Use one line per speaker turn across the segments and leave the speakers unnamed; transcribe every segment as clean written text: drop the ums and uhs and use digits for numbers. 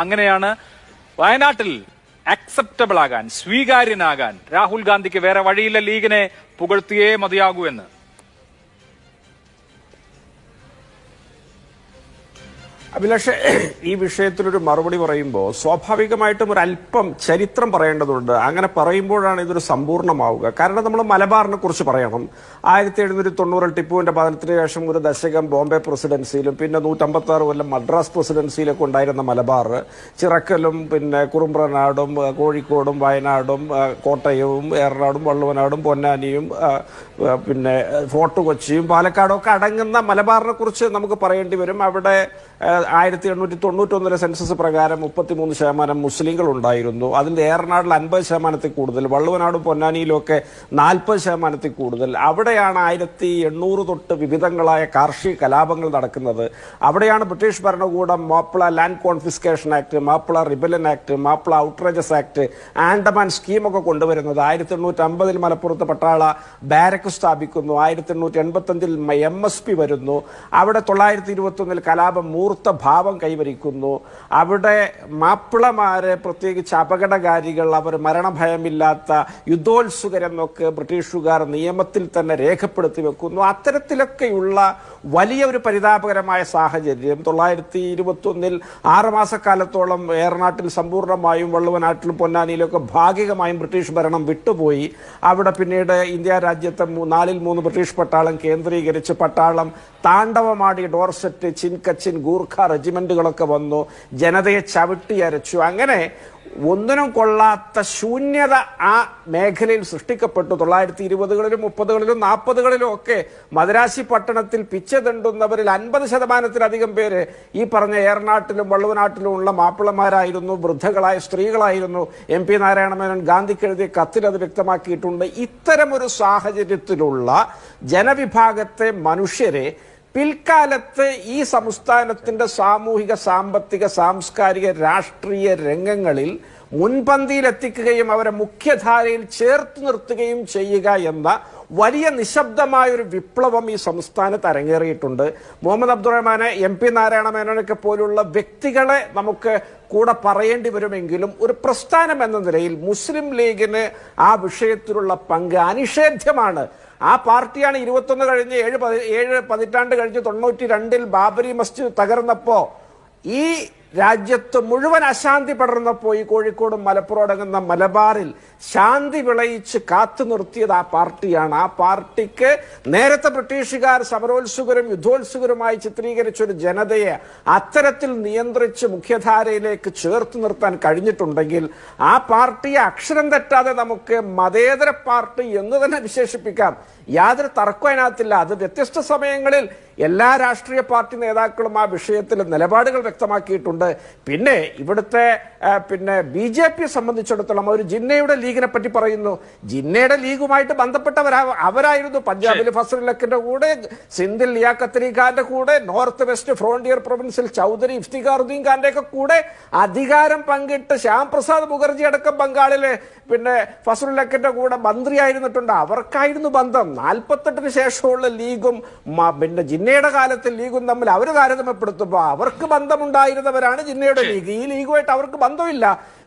അങ്ങനെയാണ് വയനാട്ടിൽ അക്സെപ്റ്റബിൾ ആകാൻ, സ്വീകാര്യനാകാൻ രാഹുൽ ഗാന്ധിക്ക് വേറെ വഴിയില്ല, ലീഗിനെ പുകഴ്ത്തിയേ മതിയാകൂ എന്ന്.
അഭിലാഷ്, ഈ വിഷയത്തിലൊരു മറുപടി പറയുമ്പോൾ സ്വാഭാവികമായിട്ടും ഒരു അല്പം ചരിത്രം പറയേണ്ടതുണ്ട്. അങ്ങനെ പറയുമ്പോഴാണ് ഇതൊരു സമ്പൂർണ്ണമാവുക. കാരണം നമ്മൾ മലബാറിനെ കുറിച്ച് പറയണം. 1790 ടിപ്പുവിന്റെ പതനത്തിന് ശേഷം ഒരു ദശകം ബോംബെ പ്രസിഡൻസിയിലും പിന്നെ 156 കൊല്ലം മദ്രാസ് പ്രസിഡൻസിയിലൊക്കെ ഉണ്ടായിരുന്ന മലബാർ ചിറക്കലും പിന്നെ കുറുമ്പ്രനാടും കോഴിക്കോടും വയനാടും കോട്ടയവും എറണാകുളം വള്ളുവനാടും പൊന്നാനിയും പിന്നെ ഫോർട്ട് കൊച്ചിയും പാലക്കാടും ഒക്കെ അടങ്ങുന്ന മലബാറിനെ കുറിച്ച് നമുക്ക് പറയേണ്ടി വരും. അവിടെ 1891 സെൻസസ് പ്രകാരം 33% മുസ്ലിങ്ങൾ ഉണ്ടായിരുന്നു. അതിൽ ഏറനാടിൽ 50% കൂടുതൽ, വള്ളുവനാടും പൊന്നാനിയിലും ഒക്കെ 40% കൂടുതൽ. അവിടെയാണ് 1800 തൊട്ട് വിവിധങ്ങളായ കാർഷിക കലാപങ്ങൾ നടക്കുന്നത്. അവിടെയാണ് ബ്രിട്ടീഷ് ഭരണകൂടം Mappila land confiscation act, Mappila rebellion act, Mappila outrages act, Andaman സ്കീമൊക്കെ കൊണ്ടുവരുന്നത്. 1850 മലപ്പുറത്ത് പട്ടാള ബാരക്ക് സ്ഥാപിക്കുന്നു. 1885 MSP വരുന്നു. അവിടെ 921 കലാപം മൂർത്ത ഭാവം കൈവരിക്കുന്നു. അവിടെ മാപ്പിളമാരെ, പ്രത്യേകിച്ച് അപകടകാരികൾ, അവർ മരണഭയമില്ലാത്ത യുദ്ധോത്സുകരെന്നൊക്കെ ബ്രിട്ടീഷുകാർ നിയമത്തിൽ തന്നെ രേഖപ്പെടുത്തി വെക്കുന്നു. അത്തരത്തിലൊക്കെയുള്ള വലിയ ഒരു പരിതാപകരമായ സാഹചര്യം 921 6 മാസക്കാലത്തോളം ഏറനാട്ടിൽ സമ്പൂർണ്ണമായും വള്ളുവനാട്ടിലും പൊന്നാനിയിലൊക്കെ ഭാഗികമായും ബ്രിട്ടീഷ് ഭരണം വിട്ടുപോയി. അവിടെ പിന്നീട് ഇന്ത്യ രാജ്യത്തെ 4-3 ബ്രിട്ടീഷ് പട്ടാളം കേന്ദ്രീകരിച്ച് പട്ടാളം താണ്ഡവമാടി ഡോർസെറ്റ്, ചിൻകച്ചിൻ, ഗൂർഖ റെജിമെന്റുകളൊക്കെ വന്നു, ജനതയെ ചവിട്ടിയരച്ചു. അങ്ങനെ ഒന്നിനും കൊള്ളാത്ത ശൂന്യത ആ മേഖലയിൽ സൃഷ്ടിക്കപ്പെട്ടു. 1920കളിലും 30കളിലും 40കളിലും ഒക്കെ മദ്രാശി പട്ടണത്തിൽ പിച്ചതെണ്ടുന്നവരിൽ 50%-ലധികം പേര് ഈ പറഞ്ഞ ഏറനാട്ടിലും വള്ളുവനാട്ടിലും ഉള്ള മാപ്പിളമാരായിരുന്നു, വൃദ്ധകളായ സ്ത്രീകളായിരുന്നു. MP നാരായണമേനോൻ ഗാന്ധിക്ക് എഴുതിയ കത്തിൽ അത് വ്യക്തമാക്കിയിട്ടുണ്ട്. ഇത്തരമൊരു സാഹചര്യത്തിലുള്ള ജനവിഭാഗത്തെ മനുഷ്യരെ പിൽക്കാലത്ത് ഈ സംസ്ഥാനത്തിന്റെ സാമൂഹിക, സാമ്പത്തിക, സാംസ്കാരിക, രാഷ്ട്രീയ രംഗങ്ങളിൽ മുൻപന്തിയിലെത്തിക്കുകയും അവരെ മുഖ്യധാരയിൽ ചേർത്ത് നിർത്തുകയും ചെയ്യുക എന്ന വലിയ നിശബ്ദമായ ഒരു വിപ്ലവം ഈ സംസ്ഥാനത്ത് അരങ്ങേറിയിട്ടുണ്ട്. മുഹമ്മദ് അബ്ദുറഹ്മാനെ, MP നാരായണമേനോനൊക്കെ പോലുള്ള വ്യക്തികളെ നമുക്ക് കൂടെ പറയേണ്ടി വരുമെങ്കിലും ഒരു പ്രസ്ഥാനം എന്ന നിലയിൽ മുസ്ലിം ലീഗിന് ആ വിഷയത്തിലുള്ള പങ്ക് അനിഷേധ്യമാണ്. ആ പാർട്ടിയാണ് 21 കഴിഞ്ഞ് 7 പതിറ്റാണ്ട് കഴിഞ്ഞ് 92 ബാബരി മസ്ജിദ് തകർന്നപ്പോ, ഈ രാജ്യത്ത് മുഴുവൻ അശാന്തി പടർന്നപ്പോൾ ഈ കോഴിക്കോടും മലപ്പുറം അടങ്ങുന്ന മലബാറിൽ ശാന്തി വിളയിച്ച് കാത്തു നിർത്തിയത് ആ പാർട്ടിയാണ്. ആ പാർട്ടിക്ക് നേരത്തെ ബ്രിട്ടീഷുകാർ സമരോത്സുകരും യുദ്ധോത്സുകരുമായി ചിത്രീകരിച്ച ഒരു ജനതയെ അത്തരത്തിൽ നിയന്ത്രിച്ച് മുഖ്യധാരയിലേക്ക് ചേർത്ത് നിർത്താൻ കഴിഞ്ഞിട്ടുണ്ടെങ്കിൽ ആ പാർട്ടിയെ അക്ഷരം തെറ്റാതെ നമുക്ക് മതേതര പാർട്ടി എന്ന് തന്നെ വിശേഷിപ്പിക്കാം. യാതൊരു തർക്കം അതിനകത്തില്ല. അത് വ്യത്യസ്ത സമയങ്ങളിൽ എല്ലാ രാഷ്ട്രീയ പാർട്ടി നേതാക്കളും ആ വിഷയത്തിൽ നിലപാടുകൾ വ്യക്തമാക്കിയിട്ടുണ്ട്. പിന്നെ ഇവിടുത്തെ BJP സംബന്ധിച്ചിടത്തോളം ഒരു ജിന്നയുടെ ലീഗിനെ പറ്റി പറയുന്നു. ജിന്നയുടെ ലീഗുമായിട്ട് അവരായിരുന്നു പഞ്ചാബിൽ ഫസലുല്ലക്കിന്റെ കൂടെ, സിന്ധിൽ ലിയാഖത്ത് അലി ഖാന്റെ കൂടെ, നോർത്ത് വെസ്റ്റ് ഫ്രോണ്ടിയർ പ്രൊവിൻസിൽ ചൗധരി ഇഫ്തിഖാറുദ്ദീൻ ഖാന്റെ ഒക്കെ കൂടെ അധികാരം പങ്കിട്ട് ശ്യാം പ്രസാദ് മുഖർജി അടക്കം ബംഗാളിലെ ഫസലുല്ലക്കിന്റെ കൂടെ മന്ത്രിയായിരുന്നിട്ടുണ്ട്. അവർക്കായിരുന്നു ബന്ധം. 48-ന് ശേഷമുള്ള ലീഗും ജിന്നയുടെ കാലത്തിൽ ലീഗും തമ്മിൽ അവർ താരതമ്യപ്പെടുത്തുമ്പോൾ അവർക്ക് ബന്ധമുണ്ടായിരുന്നവരാണ് ജിന്നയുടെ ലീഗ്. ഈ ലീഗുമായിട്ട് അവർക്ക് ബന്ധമില്ല.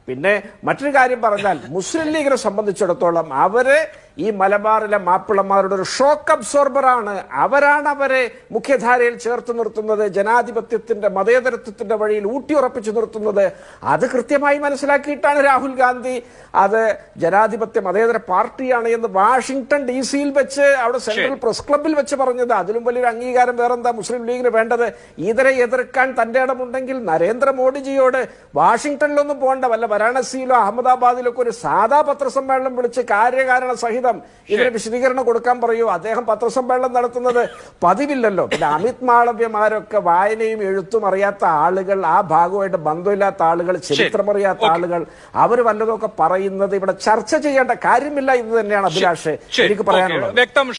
പിന്നെ മറ്റൊരു കാര്യം പറഞ്ഞാൽ മുസ്ലിം ലീഗിനെ സംബന്ധിച്ചിടത്തോളം അവര് ഈ മലബാറിലെ മാപ്പിളമാരുടെ ഒരു ഷോക്ക് അബ്സോർബറാണ്. അവരാണ് അവരെ മുഖ്യധാരയിൽ ചേർത്ത് നിർത്തുന്നത്, ജനാധിപത്യത്തിന്റെ, മതേതരത്വത്തിന്റെ വഴിയിൽ ഊട്ടിയുറപ്പിച്ചു നിർത്തുന്നത്. അത് കൃത്യമായി മനസ്സിലാക്കിയിട്ടാണ് രാഹുൽ ഗാന്ധി അത് ജനാധിപത്യ മതേതര പാർട്ടിയാണ് എന്ന് വാഷിംഗ്ടൺ DC വെച്ച്, അവിടെ സെൻട്രൽ പ്രസ് ക്ലബിൽ വെച്ച് പറഞ്ഞത്. അതിലും വലിയൊരു അംഗീകാരം വേറെന്താ മുസ്ലിം ലീഗിന് വേണ്ടത്? ഇതിനെ എതിർക്കാൻ തന്റെ ഇടമുണ്ടെങ്കിൽ നരേന്ദ്രമോദിജിയോട് വാഷിംഗ്ടണിലൊന്നും പോകണ്ട, വല്ല വാരാണസിയിലോ അഹമ്മദാബാദിലോ ഒരു സാധാ പത്രസമ്മേളനം വിളിച്ച് കാര്യകാരണ സഹിതം ഇതിന് വിശദീകരണം കൊടുക്കാൻ പറയൂ. അദ്ദേഹം പത്രസമ്മേളനം നടത്തുന്നത് പതിവില്ലല്ലോ. പിന്നെ അമിത് മാളവ്യമാരൊക്കെ വായനയും എഴുത്തും അറിയാത്ത ആളുകൾ, ആ ഭാഗമായിട്ട് ബന്ധമില്ലാത്ത ആളുകൾ, ചരിത്രമറിയാത്ത ആളുകൾ, അവർ വല്ലതൊക്കെ പറയുന്നത് ഇവിടെ ചർച്ച ചെയ്യേണ്ട കാര്യമില്ല. ഇത് തന്നെയാണ് അഭിലാഷ് എനിക്ക് പറയാനുള്ളത്.